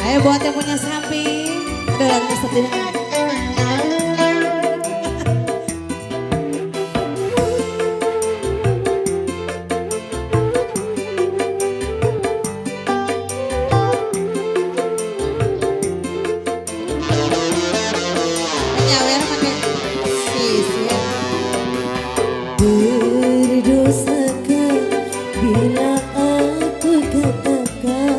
Ayo buat yang punya sapi. Dan kesedih. Nyawer pakai sisir. Berdosakah bila aku katakan